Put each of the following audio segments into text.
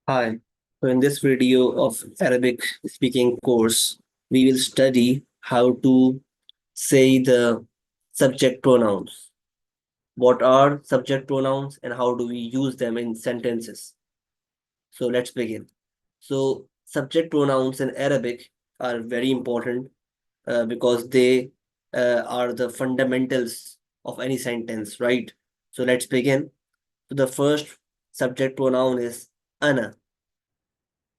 Hi. So in this video of Arabic speaking course, we will study how to say the subject pronouns. What are subject pronouns and how do we use them in sentences? So let's begin. So subject pronouns in Arabic are very important because they are the fundamentals of any sentence, right? So let's begin. So the first subject pronoun is ana.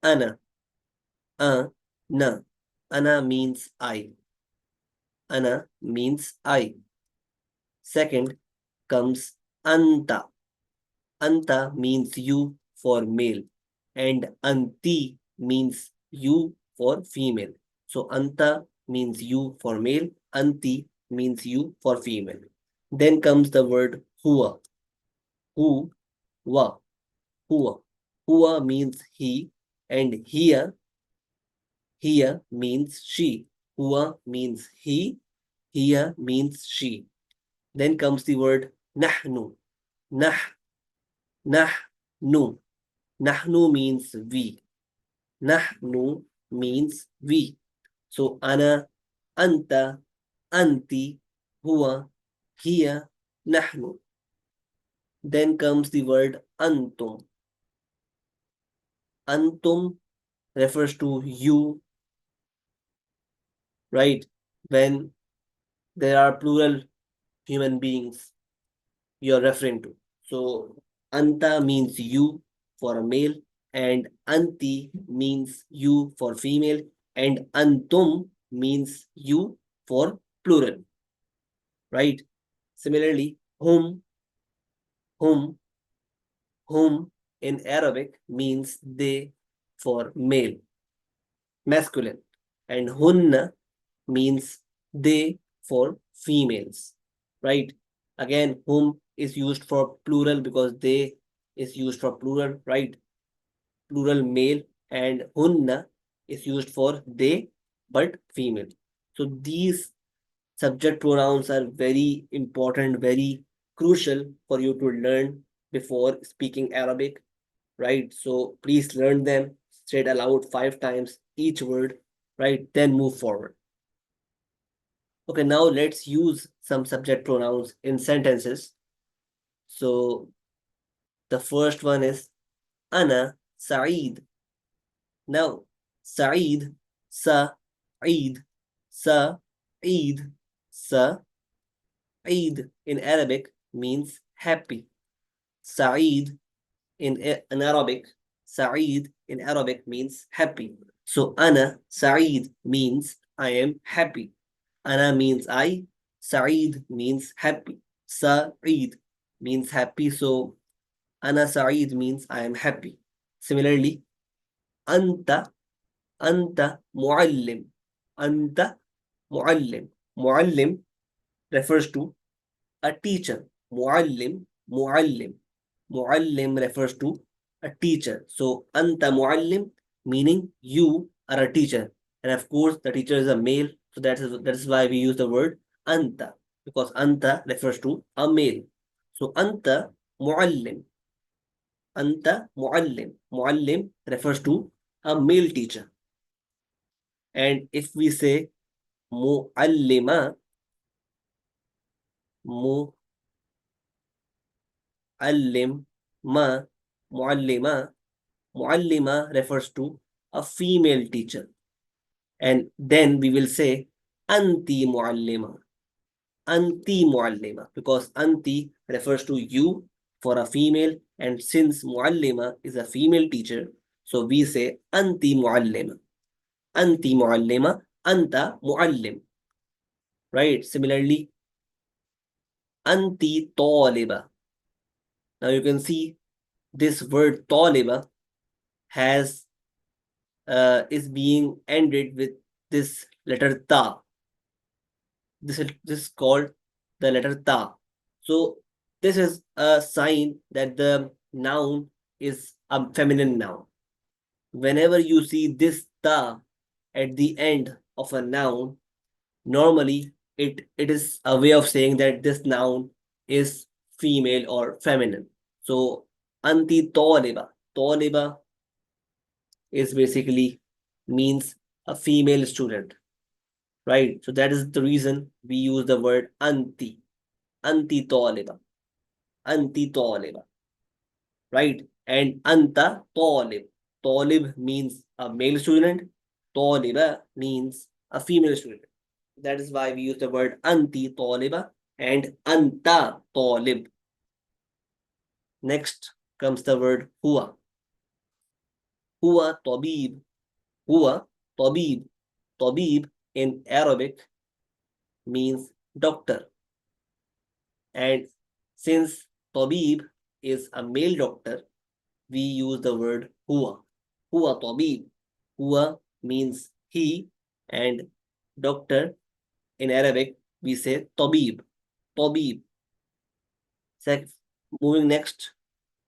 Ana. Na. Ana means I. Ana means I. Second comes anta. Anta means you for male. And anti means you for female. So anta means you for male. Anti means you for female. Then comes the word huwa. Hu, wa, huwa. Huwa means he. And here means she. Huwa means he. Here means she. Then comes the word nahnu. Nah, nahnu. Nahnu means we. Nahnu means we. So ana, anta, anti, huwa, hiya, nahnu. Then comes the word antum. Antum refers to you, right? When there are plural human beings you're referring to. So anta means you for a male, and anti means you for female, and antum means you for plural, right? Similarly, whom, whom in Arabic means they for male, masculine, and hunna means they for females, right? Again, whom is used for plural because they is used for plural, right? Plural male, and hunna is used for they but female. So these subject pronouns are very important, very crucial for you to learn before speaking Arabic, right? So please learn them, say it aloud 5 times each word, right? Then move forward. Okay, now let's use some subject pronouns in sentences. So the first one is Ana Sa'id. Now, Sa'id, Sa'id, Sa'id, Sa'id in Arabic means happy. Sa'id in Arabic, Sa'id in Arabic means happy. So Ana Sa'id means I am happy. Ana means I, Sa'id means happy. Sa'id means happy. So Ana Sa'id means I am happy. Similarly, Anta, Anta Muallim. Anta Muallim. Muallim refers to a teacher. Muallim, Muallim. Muallim refers to a teacher. So Anta Muallim meaning you are a teacher. And of course, the teacher is a male. So that is why we use the word Anta. Because Anta refers to a male. So Anta Muallim. Anta Muallim. Muallim refers to a male teacher. And if we say Muallima, Muallim, ma, Muallima, Muallima refers to a female teacher. And then we will say Anti Muallima. Anti Muallima. Because Anti refers to you for a female. And since Muallima is a female teacher, so we say Anti Muallima. Anti Muallima. Anta Muallim. Right? Similarly, Anti Taliba. Now you can see this word Taliba has is being ended with this letter ta. This is called the letter ta. So this is a sign that the noun is a feminine noun. Whenever you see this ta at the end of a noun, normally it is a way of saying that this noun is female or feminine. So anti toliba, toliba is basically means a female student, right? So that is the reason we use the word anti, anti taliba, anti taliba, right? And anta talib. Talib means a male student. Taliba means a female student. That is why we use the word anti taliba and anta talib. Next comes the word huwa. Huwa tabib. Huwa tabib. Tabib in Arabic means doctor. And since tabib is a male doctor, we use the word huwa. Huwa tabib. Huwa means he, and doctor in Arabic we say tabib. Tabib. Moving next,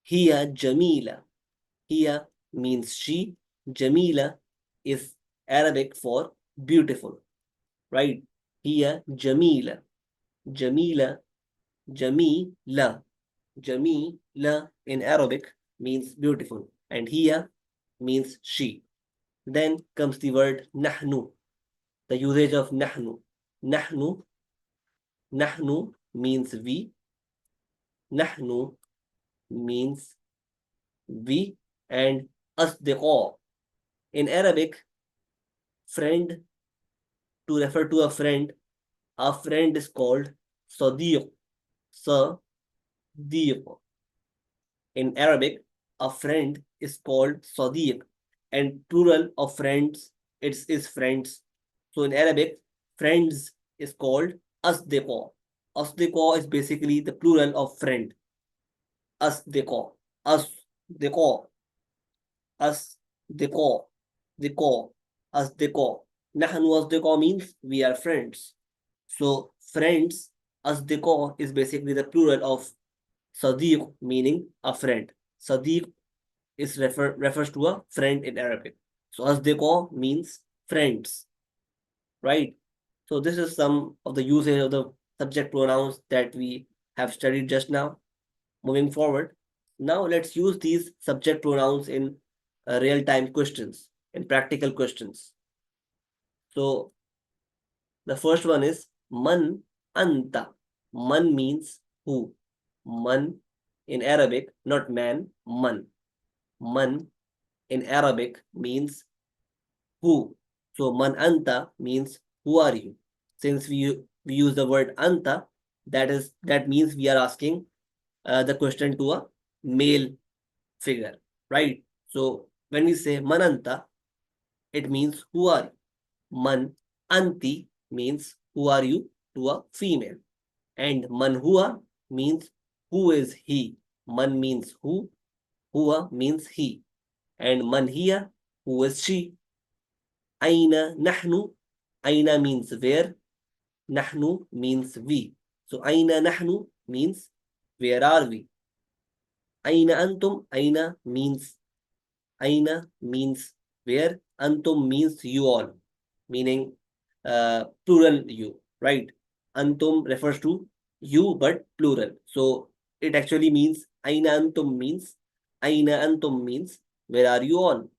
hiya jamila. Hiya means she. Jamila is Arabic for beautiful, right? Hiya jamila. Jamila. Jamila. Jamila in Arabic means beautiful, and hiya means she. Then comes the word nahnu, the usage of nahnu. Nahnu, nahnu means we. Nahnu means we, and asdiqa. In Arabic, friend, to refer to a friend is called sadiq. Sadiq. In Arabic, a friend is called sadiq, and plural of friends is friends. So in Arabic, friends is called asdiqa. Asdiqa is basically the plural of friend. Asdiqa. Asdiqa. Asdiqa. Diqa. Asdiqa. Nahnu asdiqa means we are friends. So friends, asdiqa is basically the plural of sadiq, meaning a friend. Sadiq is refers to a friend in Arabic. So asdiqa means friends, right? So this is some of the usage of the subject pronouns that we have studied just now. Moving forward, now let's use these subject pronouns in real-time questions, in practical questions. So the first one is man anta. Man means who. Man in Arabic, not man, man. Man in Arabic means who. So man anta means who are you? Since we use the word anta, that means we are asking the question to a male figure, right? So when we say man anta, it means who are you? Man anti means who are you to a female, and man hua means who is he. Man means who, hua means he, and man hiya, who is she. Aina nahnu, aina means where, nahnu means we. So aina nahnu means where are we. Aina antum, aina means where, antum means you all, meaning plural you, right? Antum refers to you but plural. So it actually means aina antum means where are you all.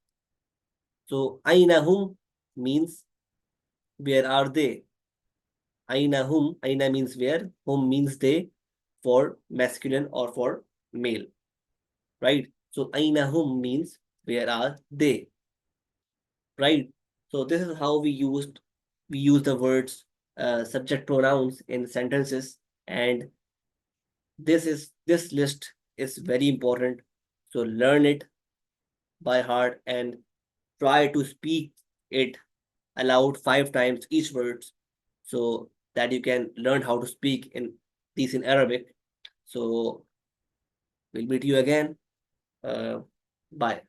So aina hum means where are they. Aina hum, aina means where, hum means they for masculine or for male, right? So aina hum means where are they, right? So this is how we use the words subject pronouns in sentences, and this list is very important. So learn it by heart and try to speak it aloud 5 times each word, so that you can learn how to speak in these in Arabic. So we'll meet you again. Bye.